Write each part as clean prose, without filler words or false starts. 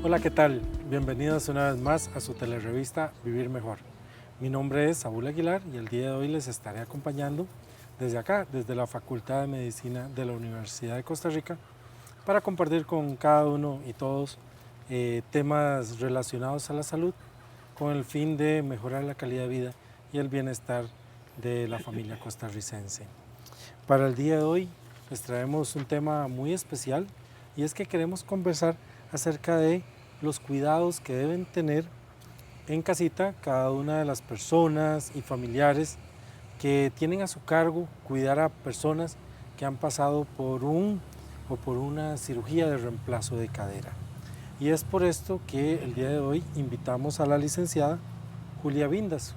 Hola, ¿qué tal? Bienvenidos una vez más a su telerevista Vivir Mejor. Mi nombre es Saúl Aguilar y el día de hoy les estaré acompañando desde acá, desde la Facultad de Medicina de la Universidad de Costa Rica, para compartir con cada uno y todos temas relacionados a la salud con el fin de mejorar la calidad de vida y el bienestar de la familia costarricense. Para el día de hoy les traemos un tema muy especial y es que queremos conversar acerca de los cuidados que deben tener en casita cada una de las personas y familiares que tienen a su cargo cuidar a personas que han pasado por una cirugía de reemplazo de cadera. Y es por esto que el día de hoy invitamos a la licenciada Julia Vindas.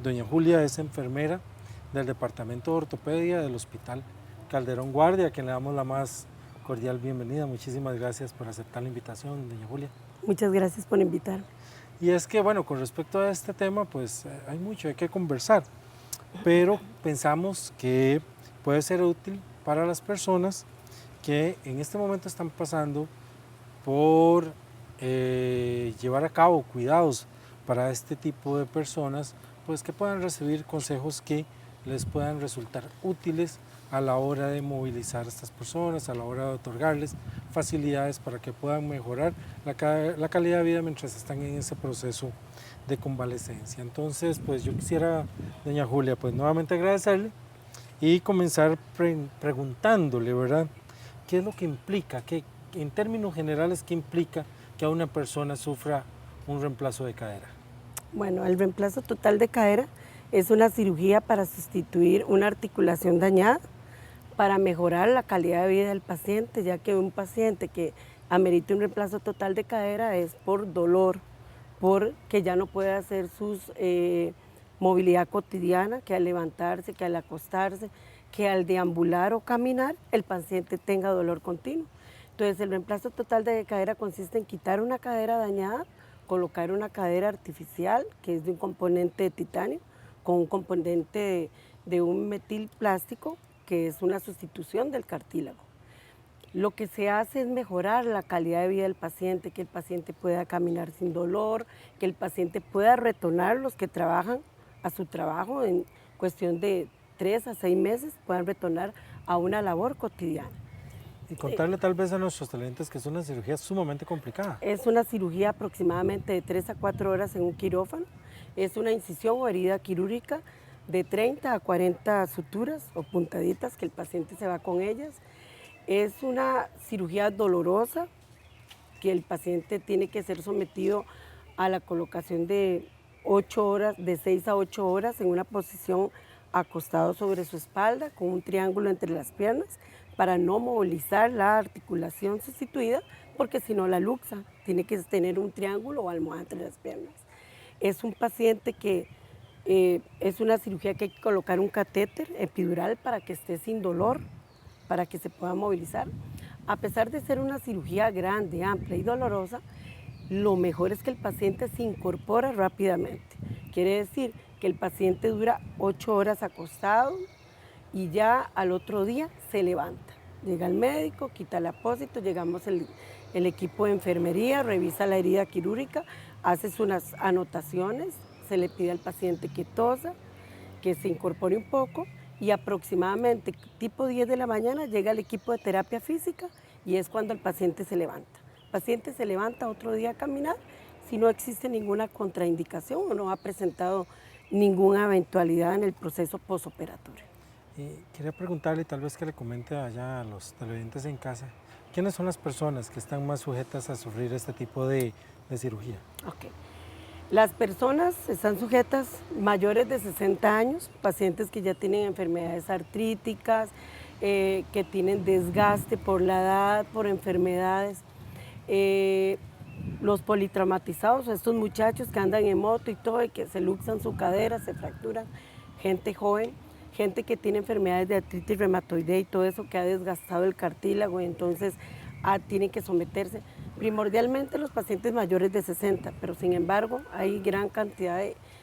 Doña Julia es enfermera del Departamento de Ortopedia del Hospital Calderón Guardia, a quien le damos la más cordial bienvenida. Muchísimas gracias por aceptar la invitación, doña Julia. Muchas gracias por invitarme. Y es que, bueno, con respecto a este tema, pues hay mucho, hay que conversar, pero pensamos que puede ser útil para las personas que en este momento están pasando por llevar a cabo cuidados para este tipo de personas, pues que puedan recibir consejos que les puedan resultar útiles a la hora de movilizar a estas personas, a la hora de otorgarles facilidades para que puedan mejorar la calidad de vida mientras están en ese proceso de convalecencia. Entonces, pues yo quisiera, doña Julia, pues nuevamente agradecerle y comenzar preguntándole, ¿verdad? ¿Qué es lo que implica, en términos generales, qué implica que a una persona sufra un reemplazo de cadera? Bueno, el reemplazo total de cadera es una cirugía para sustituir una articulación dañada, para mejorar la calidad de vida del paciente, ya que un paciente que amerita un reemplazo total de cadera es por dolor, porque ya no puede hacer su movilidad cotidiana, que al levantarse, que al acostarse, que al deambular o caminar, el paciente tenga dolor continuo. Entonces, el reemplazo total de cadera consiste en quitar una cadera dañada, colocar una cadera artificial, que es de un componente de titanio, con un componente de un metil plástico, que es una sustitución del cartílago. Lo que se hace es mejorar la calidad de vida del paciente, que el paciente pueda caminar sin dolor, que el paciente pueda retornar, los que trabajan a su trabajo en cuestión de 3 a 6 meses, puedan retornar a una labor cotidiana. Y contarle tal vez a nuestros televidentes que es una cirugía sumamente complicada. Es una cirugía aproximadamente de 3 a 4 horas en un quirófano. Es una incisión o herida quirúrgica de 30 a 40 suturas o puntaditas que el paciente se va con ellas. Es una cirugía dolorosa que el paciente tiene que ser sometido a la colocación de 8 horas, de 6 a 8 horas en una posición acostado sobre su espalda con un triángulo entre las piernas para no movilizar la articulación sustituida, porque si no la luxa, tiene que tener un triángulo o almohada entre las piernas. Es un paciente que es una cirugía que hay que colocar un catéter epidural para que esté sin dolor, para que se pueda movilizar. A pesar de ser una cirugía grande, amplia y dolorosa, lo mejor es que el paciente se incorpora rápidamente. Quiere decir que el paciente dura 8 horas acostado y ya al otro día se levanta. Llega el médico, quita el apósito, llegamos el equipo de enfermería, revisa la herida quirúrgica, hace unas anotaciones, se le pide al paciente que tosa, que se incorpore un poco y aproximadamente tipo 10 de la mañana llega el equipo de terapia física y es cuando el paciente se levanta. El paciente se levanta otro día a caminar si no existe ninguna contraindicación o no ha presentado ninguna eventualidad en el proceso posoperatorio. Quería preguntarle, tal vez que le comente allá a los televidentes en casa, ¿quiénes son las personas que están más sujetas a sufrir este tipo de cirugía? Okay. Las personas están sujetas mayores de 60 años, pacientes que ya tienen enfermedades artríticas, que tienen desgaste por la edad, por enfermedades, los politraumatizados, estos muchachos que andan en moto y todo y que se luxan su cadera, se fracturan, gente joven, gente que tiene enfermedades de artritis reumatoidea y todo eso que ha desgastado el cartílago y entonces tienen que someterse. Primordialmente los pacientes mayores de 60, pero sin embargo hay gran cantidad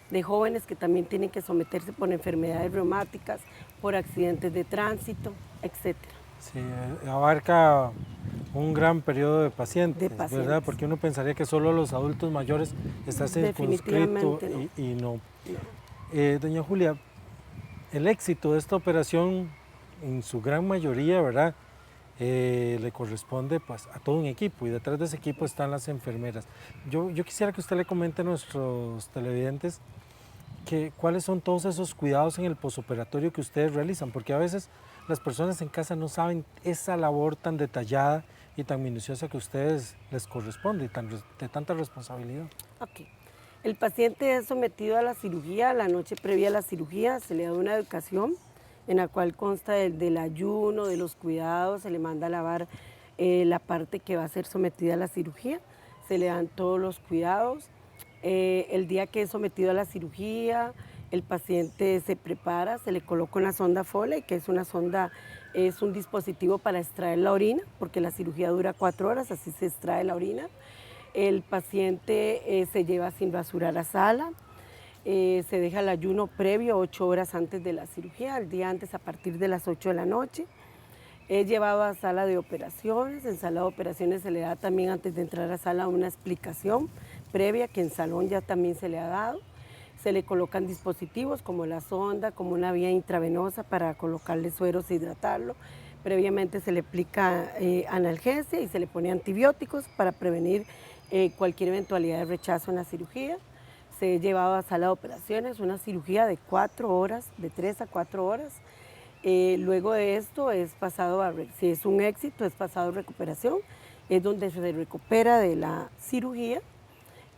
de jóvenes que también tienen que someterse por enfermedades reumáticas, por accidentes de tránsito, etc. Sí, abarca un gran periodo de pacientes, ¿verdad? pacientes. Porque uno pensaría que solo los adultos mayores está circunscrito Definitivamente no. y no. No. Doña Julia, el éxito de esta operación, en su gran mayoría, ¿verdad? Le corresponde pues, a todo un equipo y detrás de ese equipo están las enfermeras. Yo quisiera que usted le comente a nuestros televidentes cuáles son todos esos cuidados en el posoperatorio que ustedes realizan, porque a veces las personas en casa no saben esa labor tan detallada y tan minuciosa que a ustedes les corresponde y de tanta responsabilidad. Ok. El paciente es sometido a la cirugía, la noche previa a la cirugía se le da una educación en la cual consta del ayuno, de los cuidados, se le manda a lavar la parte que va a ser sometida a la cirugía, se le dan todos los cuidados. El día que es sometido a la cirugía, el paciente se prepara, se le coloca una sonda Foley, que es una sonda, es un dispositivo para extraer la orina, porque la cirugía dura 4 horas, así se extrae la orina. El paciente se lleva sin rasurar a sala, se deja el ayuno previo 8 horas antes de la cirugía, el día antes a partir de las 8 de la noche. Es llevado a sala de operaciones, en sala de operaciones se le da también antes de entrar a sala una explicación previa que en salón ya también se le ha dado. Se le colocan dispositivos como la sonda, como una vía intravenosa para colocarle sueros e hidratarlo. Previamente se le aplica analgesia y se le pone antibióticos para prevenir cualquier eventualidad de rechazo en la cirugía. Se ha llevado a sala de operaciones una cirugía de 4 horas, de 3 a 4 horas. Luego de esto es pasado si es un éxito, es pasado a recuperación, es donde se recupera de la cirugía.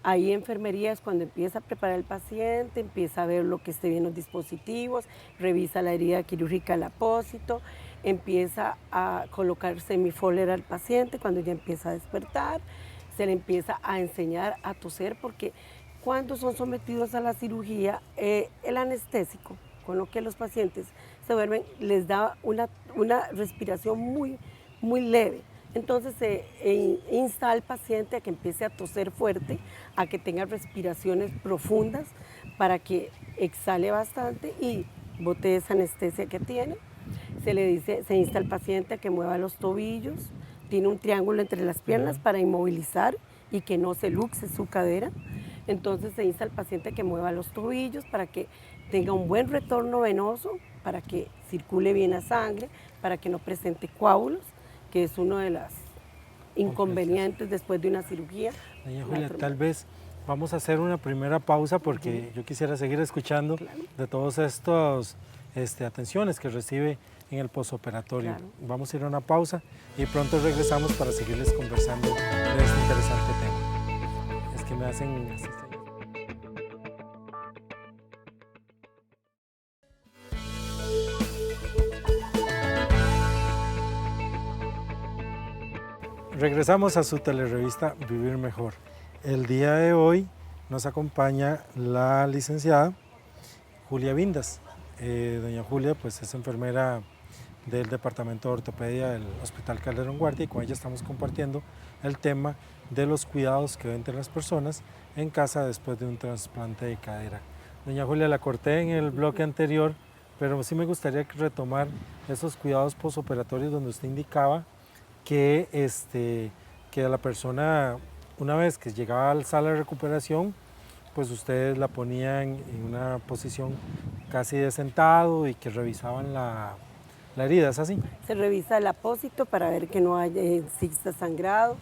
Ahí enfermería es cuando empieza a preparar el paciente, empieza a ver lo que esté bien los dispositivos, revisa la herida quirúrgica al apósito, empieza a colocar semifóler al paciente cuando ya empieza a despertar, se le empieza a enseñar a toser porque cuando son sometidos a la cirugía, el anestésico, con lo que los pacientes se duermen, les da una respiración muy leve. Entonces se insta al paciente a que empiece a toser fuerte, a que tenga respiraciones profundas para que exhale bastante y bote esa anestesia que tiene. Se insta al paciente a que mueva los tobillos, tiene un triángulo entre las piernas para inmovilizar y que no se luxe su cadera. Entonces se insta al paciente a que mueva los tobillos para que tenga un buen retorno venoso, para que circule bien la sangre, para que no presente coágulos, que es uno de los inconvenientes después de una cirugía. Doña Julia, tal vez vamos a hacer una primera pausa porque yo quisiera seguir escuchando de todas estas atenciones que recibe en el posoperatorio. Vamos a ir a una pausa y pronto regresamos para seguirles conversando de este interesante tema. Es que me hacen así. Regresamos a su telerevista Vivir Mejor. El día de hoy nos acompaña la licenciada Julia Vindas. Doña Julia pues, es enfermera del Departamento de Ortopedia del Hospital Calderón Guardia y con ella estamos compartiendo el tema de los cuidados que deben tener las personas en casa después de un trasplante de cadera. Doña Julia, la corté en el bloque anterior, pero sí me gustaría retomar esos cuidados posoperatorios donde usted indicaba que a la persona, una vez que llegaba a la sala de recuperación, pues ustedes la ponían en una posición casi de sentado y que revisaban la herida, ¿es así? Se revisa el apósito para ver que no exista sangrado,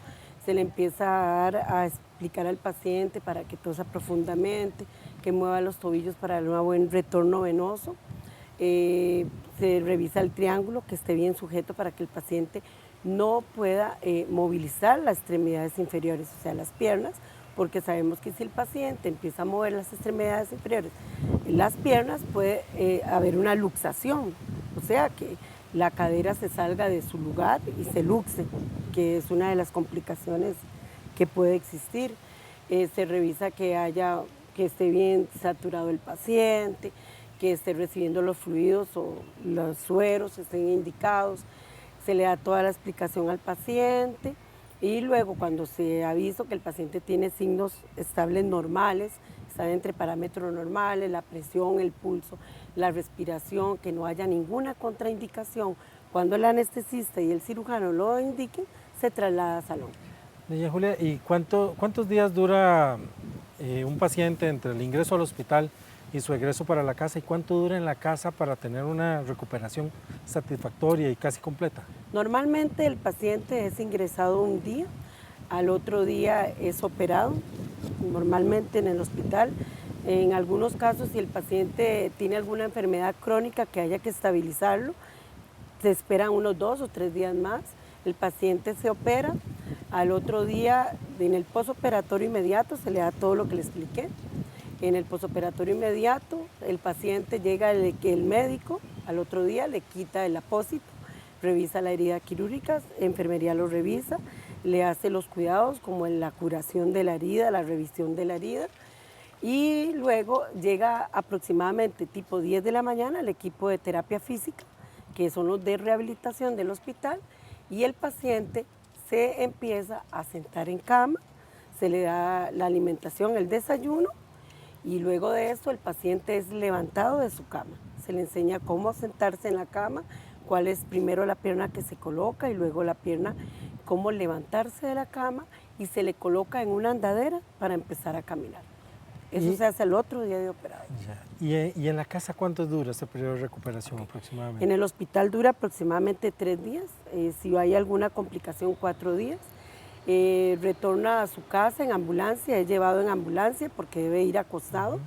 se le empieza a explicar al paciente para que tosa profundamente, que mueva los tobillos para dar un buen retorno venoso. Se revisa el triángulo, que esté bien sujeto para que el paciente no pueda movilizar las extremidades inferiores, o sea, las piernas, porque sabemos que si el paciente empieza a mover las extremidades inferiores, las piernas puede haber una luxación, o sea, que la cadera se salga de su lugar y se luxe, que es una de las complicaciones que puede existir. Se revisa que esté bien saturado el paciente, que esté recibiendo los fluidos o los sueros estén indicados. Se le da toda la explicación al paciente y luego cuando se avisa que el paciente tiene signos estables normales, están entre parámetros normales, la presión, el pulso, la respiración, que no haya ninguna contraindicación, cuando el anestesista y el cirujano lo indiquen, se traslada a salón. Doña Julia, ¿y cuántos días dura un paciente entre el ingreso al hospital y su egreso para la casa? ¿Y cuánto dura en la casa para tener una recuperación satisfactoria y casi completa? Normalmente el paciente es ingresado un día, al otro día es operado, normalmente en el hospital. En algunos casos, si el paciente tiene alguna enfermedad crónica que haya que estabilizarlo, se esperan unos 2 o 3 días más. El paciente se opera, al otro día en el posoperatorio inmediato se le da todo lo que le expliqué. En el posoperatorio inmediato el paciente llega el médico, al otro día le quita el apósito, revisa la herida quirúrgica, enfermería lo revisa, le hace los cuidados como en la curación de la herida, la revisión de la herida. Y luego llega aproximadamente tipo 10 de la mañana el equipo de terapia física, que son los de rehabilitación del hospital, y el paciente se empieza a sentar en cama, se le da la alimentación, el desayuno, y luego de esto el paciente es levantado de su cama. Se le enseña cómo sentarse en la cama, cuál es primero la pierna que se coloca y luego la pierna, cómo levantarse de la cama, y se le coloca en una andadera para empezar a caminar. Eso se hace el otro día de operado. ¿Y en la casa cuánto dura ese periodo de recuperación aproximadamente? En el hospital dura aproximadamente 3 días. Si hay alguna complicación, 4 días. Retorna a su casa en ambulancia, es llevado en ambulancia porque debe ir acostado.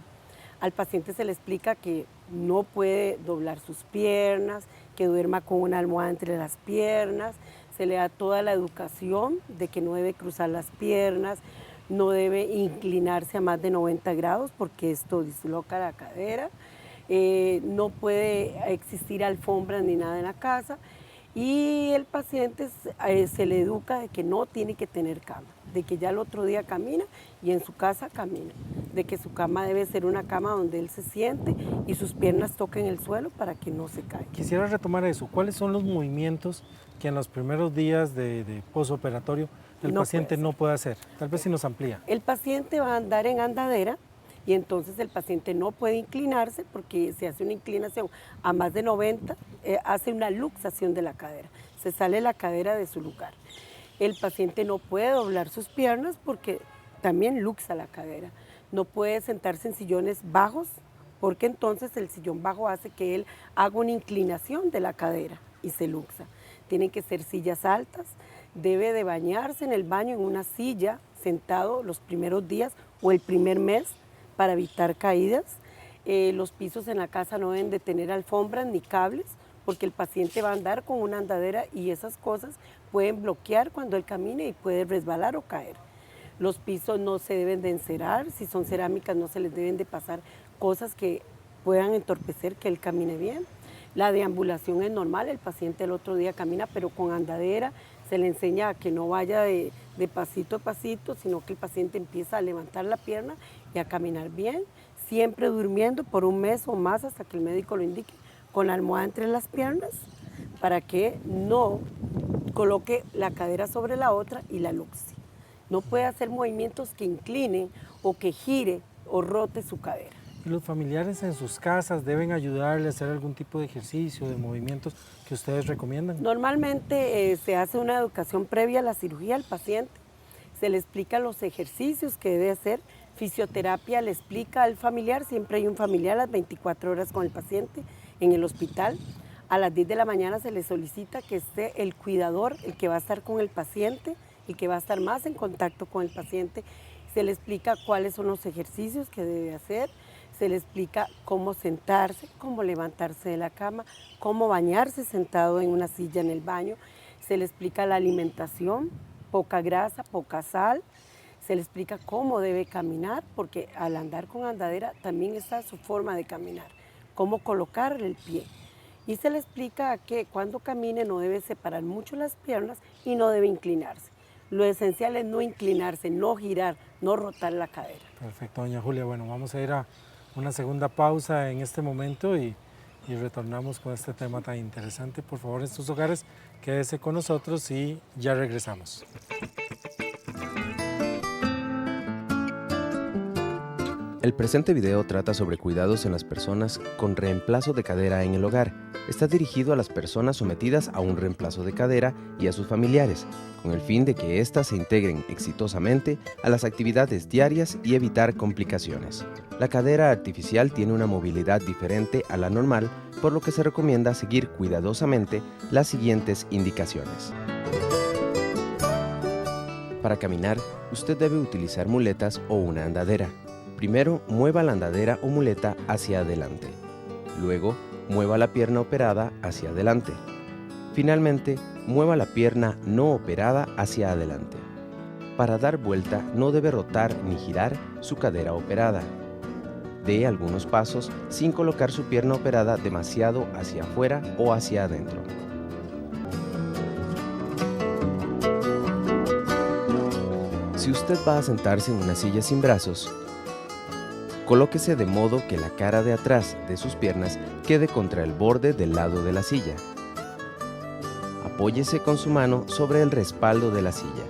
Al paciente se le explica que no puede doblar sus piernas, que duerma con una almohada entre las piernas. Se le da toda la educación de que no debe cruzar las piernas, no debe inclinarse a más de 90 grados porque esto disloca la cadera, no puede existir alfombras ni nada en la casa, y el paciente se le educa de que no tiene que tener cama, de que ya el otro día camina y en su casa camina, de que su cama debe ser una cama donde él se siente y sus piernas toquen el suelo para que no se caiga. Quisiera retomar eso. ¿Cuáles son los movimientos que en los primeros días de posoperatorio el paciente no puede hacer? Tal vez si nos amplía. El paciente va a andar en andadera y entonces el paciente no puede inclinarse porque se hace una inclinación a más de 90, hace una luxación de la cadera, se sale la cadera de su lugar. El paciente no puede doblar sus piernas porque también luxa la cadera. No puede sentarse en sillones bajos porque entonces el sillón bajo hace que él haga una inclinación de la cadera y se luxa. Tienen que ser sillas altas. Debe de bañarse en el baño en una silla, sentado los primeros días o el primer mes para evitar caídas. Los pisos en la casa no deben de tener alfombras ni cables porque el paciente va a andar con una andadera y esas cosas pueden bloquear cuando él camine y puede resbalar o caer. Los pisos no se deben de encerar, si son cerámicas no se les deben de pasar cosas que puedan entorpecer que él camine bien. La deambulación es normal, el paciente el otro día camina pero con andadera, se le enseña a que no vaya de pasito a pasito, sino que el paciente empieza a levantar la pierna y a caminar bien, siempre durmiendo por un mes o más hasta que el médico lo indique, con la almohada entre las piernas, para que no coloque la cadera sobre la otra y la luxe. No puede hacer movimientos que inclinen o que gire o rote su cadera. ¿Y los familiares en sus casas deben ayudarle a hacer algún tipo de ejercicio, de movimientos que ustedes recomiendan? Normalmente se hace una educación previa a la cirugía al paciente, se le explica los ejercicios que debe hacer, fisioterapia le explica al familiar, siempre hay un familiar a las 24 horas con el paciente en el hospital. A las 10 de la mañana se le solicita que esté el cuidador, el que va a estar con el paciente, el que va a estar más en contacto con el paciente. Se le explica cuáles son los ejercicios que debe hacer, se le explica cómo sentarse, cómo levantarse de la cama, cómo bañarse sentado en una silla en el baño, se le explica la alimentación, poca grasa, poca sal, se le explica cómo debe caminar, porque al andar con andadera también está su forma de caminar, cómo colocar el pie. Y se le explica que cuando camine no debe separar mucho las piernas y no debe inclinarse. Lo esencial es no inclinarse, no girar, no rotar la cadera. Perfecto, doña Julia. Bueno, vamos a ir a una segunda pausa en este momento y retornamos con este tema tan interesante. Por favor, en sus hogares, quédese con nosotros y ya regresamos. El presente video trata sobre cuidados en las personas con reemplazo de cadera en el hogar. Está dirigido a las personas sometidas a un reemplazo de cadera y a sus familiares, con el fin de que éstas se integren exitosamente a las actividades diarias y evitar complicaciones. La cadera artificial tiene una movilidad diferente a la normal, por lo que se recomienda seguir cuidadosamente las siguientes indicaciones. Para caminar, usted debe utilizar muletas o una andadera. Primero, mueva la andadera o muleta hacia adelante. Luego, mueva la pierna operada hacia adelante. Finalmente, mueva la pierna no operada hacia adelante. Para dar vuelta, no debe rotar ni girar su cadera operada. Dé algunos pasos sin colocar su pierna operada demasiado hacia afuera o hacia adentro. Si usted va a sentarse en una silla sin brazos, colóquese de modo que la cara de atrás de sus piernas quede contra el borde del lado de la silla. Apóyese con su mano sobre el respaldo de la silla.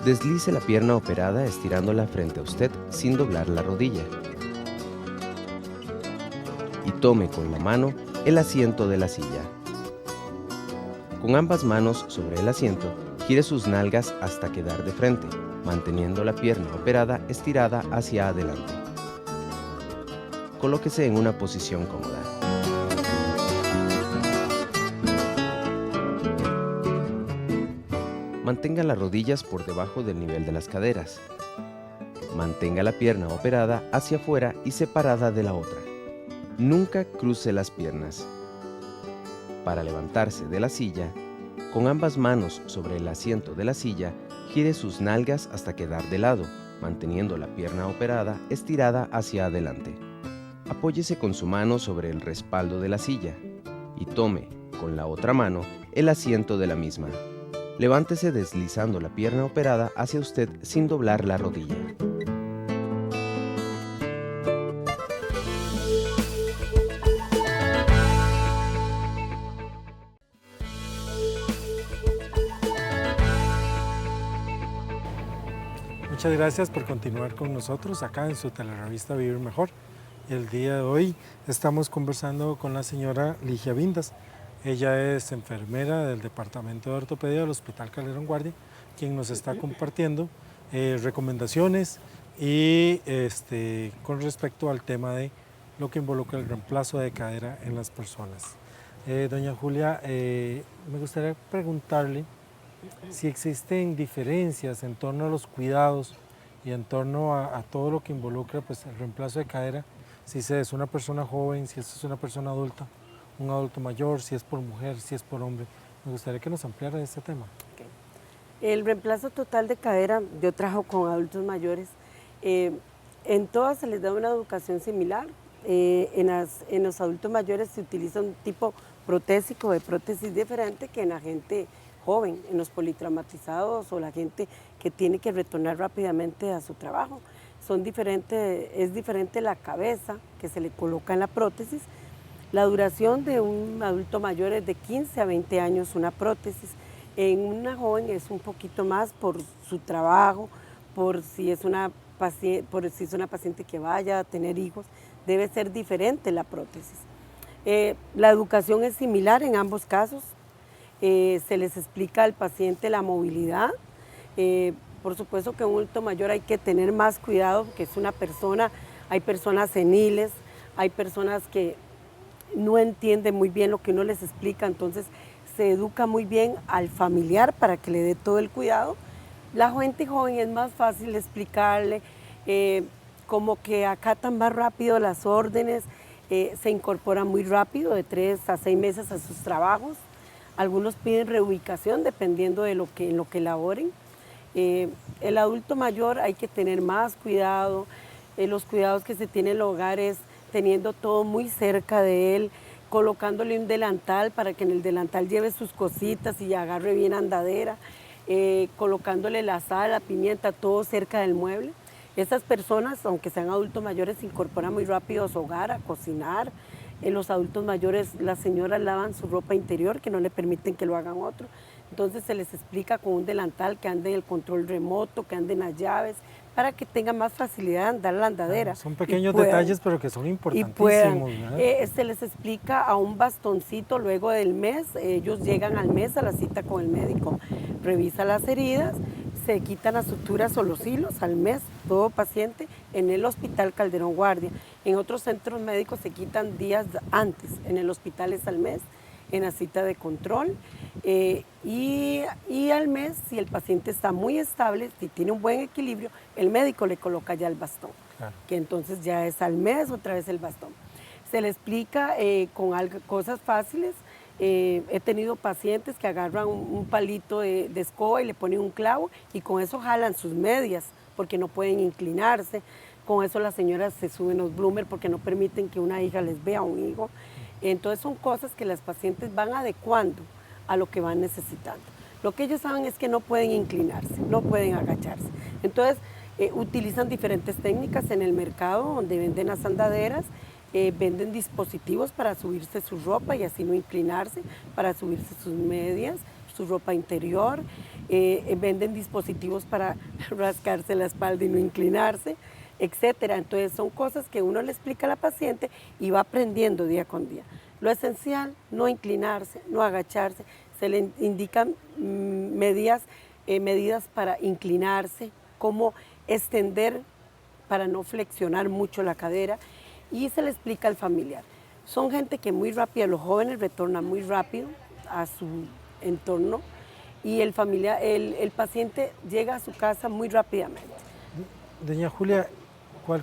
Deslice la pierna operada estirándola frente a usted sin doblar la rodilla. Y tome con la mano el asiento de la silla. Con ambas manos sobre el asiento, gire sus nalgas hasta quedar de frente, manteniendo la pierna operada estirada hacia adelante. Colóquese en una posición cómoda. Mantenga las rodillas por debajo del nivel de las caderas. Mantenga la pierna operada hacia afuera y separada de la otra. Nunca cruce las piernas. Para levantarse de la silla, con ambas manos sobre el asiento de la silla, gire sus nalgas hasta quedar de lado, manteniendo la pierna operada estirada hacia adelante. Apóyese con su mano sobre el respaldo de la silla y tome, con la otra mano, el asiento de la misma. Levántese deslizando la pierna operada hacia usted sin doblar la rodilla. Muchas gracias por continuar con nosotros acá en su telerevista Vivir Mejor. El día de hoy estamos conversando con la señora Ligia Vindas. Ella es enfermera del Departamento de Ortopedia del Hospital Calderón Guardia, quien nos está compartiendo recomendaciones y con respecto al tema de lo que involucra el reemplazo de cadera en las personas. Doña Julia, me gustaría preguntarle si existen diferencias en torno a los cuidados y en torno a todo lo que involucra pues, el reemplazo de cadera, si es una persona joven, si es una persona adulta, un adulto mayor, si es por mujer, si es por hombre. Me gustaría que nos ampliara este tema. Okay. El reemplazo total de cadera, yo trabajo con adultos mayores, en todas se les da una educación similar. En los adultos mayores se utiliza un tipo protésico de prótesis diferente que en la gente joven, en los politraumatizados o la gente que tiene que retornar rápidamente a su trabajo. Es diferente la cabeza que se le coloca en la prótesis. La duración de un adulto mayor es de 15 a 20 años una prótesis. En una joven es un poquito más por su trabajo, por si es una paciente que vaya a tener hijos, debe ser diferente la prótesis. La educación es similar en ambos casos. Se les explica al paciente la movilidad. Por supuesto que en un adulto mayor hay que tener más cuidado porque es una persona, hay personas seniles, hay personas que no entienden muy bien lo que uno les explica, entonces se educa muy bien al familiar para que le dé todo el cuidado. La gente joven es más fácil explicarle, como que acatan más rápido las órdenes, se incorporan muy rápido, de 3 a 6 meses a sus trabajos. Algunos piden reubicación dependiendo de en lo que laboren. El adulto mayor hay que tener más cuidado. Los cuidados que se tienen en el hogar es teniendo todo muy cerca de él, colocándole un delantal para que en el delantal lleve sus cositas y agarre bien andadera, colocándole la sal, la pimienta, todo cerca del mueble. Estas personas, aunque sean adultos mayores, se incorporan muy rápido a su hogar, a cocinar. En los adultos mayores, las señoras lavan su ropa interior, que no le permiten que lo hagan otros. Entonces se les explica con un delantal que ande el control remoto, que anden las llaves, para que tengan más facilidad de andar la andadera. Son pequeños detalles, pero que son importantísimos, ¿verdad? Se les explica a un bastoncito luego del mes, ellos llegan al mes a la cita con el médico, revisa las heridas, se quitan las suturas o los hilos al mes, todo paciente en el Hospital Calderón Guardia. En otros centros médicos se quitan días antes, en el hospital es al mes, en la cita de control. Y al mes, si el paciente está muy estable, si tiene un buen equilibrio, el médico le coloca ya el bastón, claro, que entonces ya es al mes otra vez el bastón. Se le explica con cosas fáciles. He tenido pacientes que agarran un palito de escoba y le ponen un clavo y con eso jalan sus medias porque no pueden inclinarse. Con eso las señoras se suben los bloomers porque no permiten que una hija les vea a un hijo. Entonces son cosas que las pacientes van adecuando a lo que van necesitando. Lo que ellos saben es que no pueden inclinarse, no pueden agacharse. Entonces utilizan diferentes técnicas en el mercado donde venden las andaderas, venden dispositivos para subirse su ropa y así no inclinarse, para subirse sus medias, su ropa interior, venden dispositivos para rascarse la espalda y no inclinarse, etcétera. Entonces son cosas que uno le explica a la paciente y va aprendiendo día con día. Lo esencial, no inclinarse, no agacharse, se le indican medidas para inclinarse, cómo extender para no flexionar mucho la cadera y se le explica al familiar. Son gente que muy rápida, los jóvenes retornan muy rápido a su entorno y el paciente llega a su casa muy rápidamente. Doña Julia,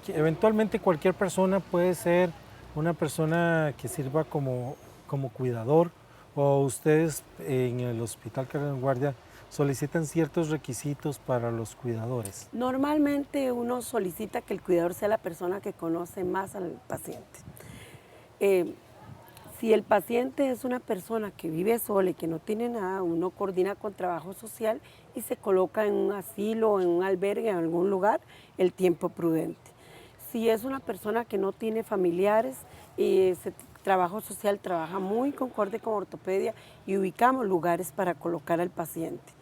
eventualmente cualquier persona puede ser una persona que sirva como cuidador, o ustedes en el Hospital Calderón Guardia solicitan ciertos requisitos para los cuidadores. Normalmente uno solicita que el cuidador sea la persona que conoce más al paciente. Si el paciente es una persona que vive sola y que no tiene nada, uno coordina con trabajo social y se coloca en un asilo, en un albergue, en algún lugar, el tiempo prudente. Si es una persona que no tiene familiares, ese trabajo social trabaja muy concorde con ortopedia y ubicamos lugares para colocar al paciente.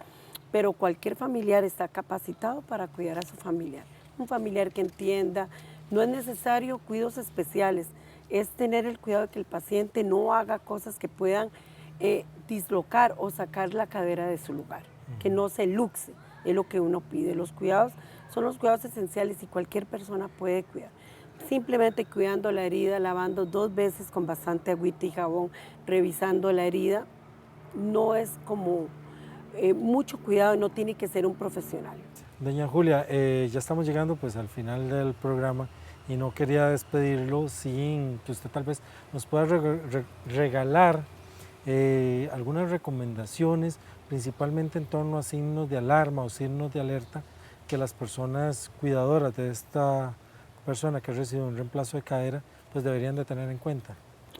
Pero cualquier familiar está capacitado para cuidar a su familiar. Un familiar que entienda, no es necesario cuidados especiales, es tener el cuidado de que el paciente no haga cosas que puedan dislocar o sacar la cadera de su lugar, que no se luxe, es lo que uno pide. Los cuidados son los cuidados esenciales y cualquier persona puede cuidar. Simplemente cuidando la herida, lavando 2 veces con bastante agüita y jabón, revisando la herida, no es como mucho cuidado, no tiene que ser un profesional. Doña Julia, ya estamos llegando pues al final del programa y no quería despedirlo sin que usted tal vez nos pueda regalar algunas recomendaciones, principalmente en torno a signos de alarma o signos de alerta que las personas cuidadoras de esta persona que ha recibido un reemplazo de cadera pues deberían de tener en cuenta.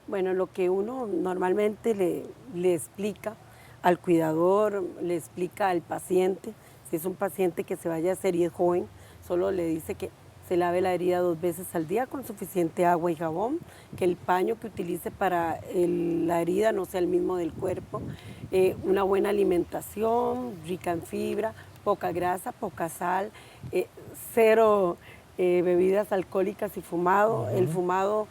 Bueno, lo que uno normalmente le explica al cuidador, le explica al paciente, si es un paciente que se vaya a hacer y es joven, solo le dice que se lave la herida 2 veces al día con suficiente agua y jabón, que el paño que utilice para la herida no sea el mismo del cuerpo, una buena alimentación, rica en fibra, poca grasa, poca sal, 0 bebidas alcohólicas y fumado. El fumado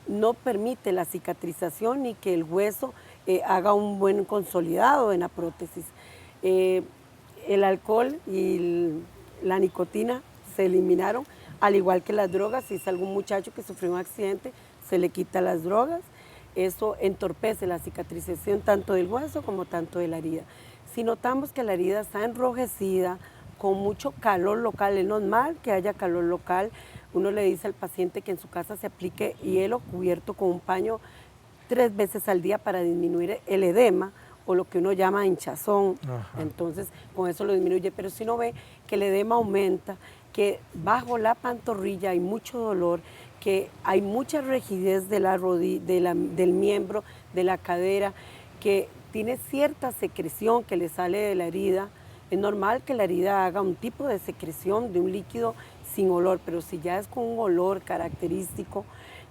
no permite la cicatrización ni que el hueso haga un buen consolidado en la prótesis. El alcohol y la nicotina se eliminaron, al igual que las drogas. Si es algún muchacho que sufrió un accidente, se le quita las drogas. Eso entorpece la cicatrización tanto del hueso como tanto de la herida. Si notamos que la herida está enrojecida, con mucho calor local, es normal que haya calor local, uno le dice al paciente que en su casa se aplique hielo cubierto con un paño 3 veces al día para disminuir el edema o lo que uno llama hinchazón. Ajá. Entonces con eso lo disminuye, pero si uno ve que el edema aumenta, que bajo la pantorrilla hay mucho dolor, que hay mucha rigidez de la rodilla, del miembro, de la cadera, que tiene cierta secreción que le sale de la herida, es normal que la herida haga un tipo de secreción de un líquido sin olor, pero si ya es con un olor característico,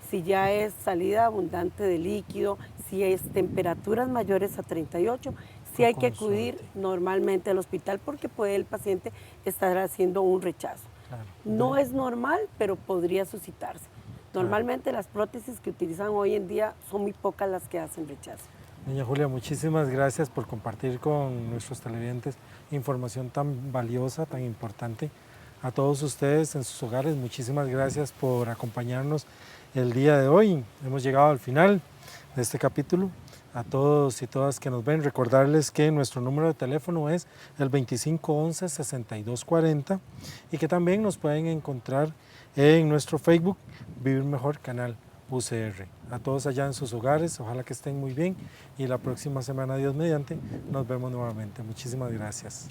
si ya es salida abundante de líquido, si es temperaturas mayores a 38, sí hay que consulte. acudir normalmente al hospital porque puede el paciente estar haciendo un rechazo. Claro. No es normal, pero podría suscitarse. Normalmente las prótesis que utilizan hoy en día son muy pocas las que hacen rechazo. Doña Julia, muchísimas gracias por compartir con nuestros televidentes información tan valiosa, tan importante. A todos ustedes en sus hogares, muchísimas gracias por acompañarnos el día de hoy. Hemos llegado al final de este capítulo. A todos y todas que nos ven, recordarles que nuestro número de teléfono es el 2511-6240 y que también nos pueden encontrar en nuestro Facebook Vivir Mejor Canal UCR. A todos allá en sus hogares, ojalá que estén muy bien y la próxima semana, Dios mediante, nos vemos nuevamente. Muchísimas gracias.